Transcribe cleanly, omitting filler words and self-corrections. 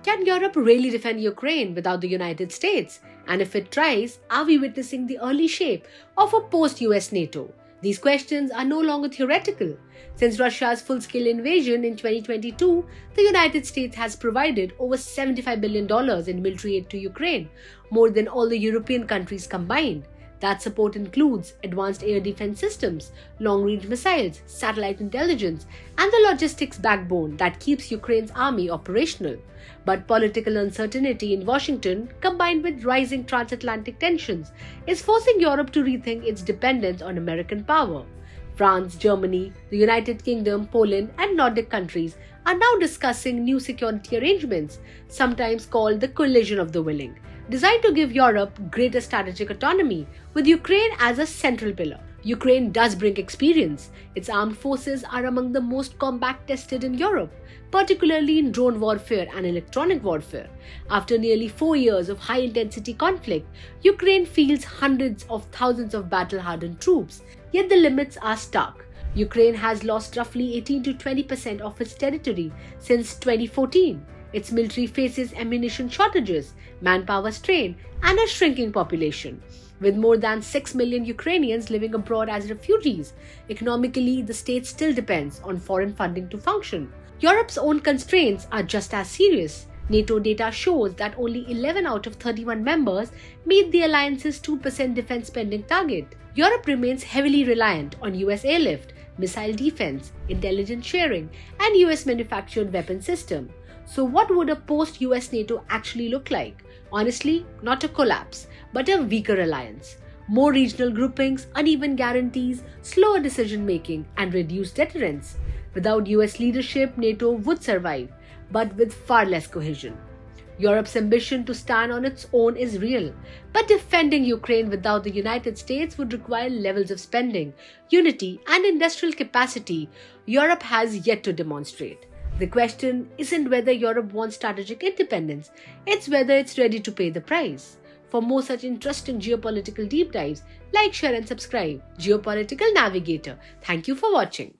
Can Europe really defend Ukraine without the United States? And if it tries, are we witnessing the early shape of a post-US NATO? These questions are no longer theoretical. Since Russia's full-scale invasion in 2022, the United States has provided over $75 billion in military aid to Ukraine, more than all the European countries combined. That support includes advanced air defense systems, long-range missiles, satellite intelligence, and the logistics backbone that keeps Ukraine's army operational. But political uncertainty in Washington, combined with rising transatlantic tensions, is forcing Europe to rethink its dependence on American power. France, Germany, the United Kingdom, Poland, and Nordic countries are now discussing new security arrangements, sometimes called the coalition of the willing, designed to give Europe greater strategic autonomy, with Ukraine as a central pillar. Ukraine does bring experience. Its armed forces are among the most combat-tested in Europe, particularly in drone warfare and electronic warfare. After nearly 4 years of high-intensity conflict, Ukraine fields hundreds of thousands of battle-hardened troops, yet the limits are stark. Ukraine has lost roughly 18 to 20% of its territory since 2014. Its military faces ammunition shortages, manpower strain, and a shrinking population. With more than 6 million Ukrainians living abroad as refugees, economically the state still depends on foreign funding to function. Europe's own constraints are just as serious. NATO data shows that only 11 out of 31 members meet the alliance's 2% defense spending target. Europe remains heavily reliant on US airlift, missile defense, intelligence sharing, and US manufactured weapon system. So what would a post-US NATO actually look like? Honestly, not a collapse, but a weaker alliance. More regional groupings, uneven guarantees, slower decision-making, and reduced deterrence. Without US leadership, NATO would survive, but with far less cohesion. Europe's ambition to stand on its own is real, but defending Ukraine without the United States would require levels of spending, unity, and industrial capacity Europe has yet to demonstrate. The question isn't whether Europe wants strategic independence, it's whether it's ready to pay the price. For more such interesting geopolitical deep dives, like, share and subscribe. Geopolitical Navigator. Thank you for watching.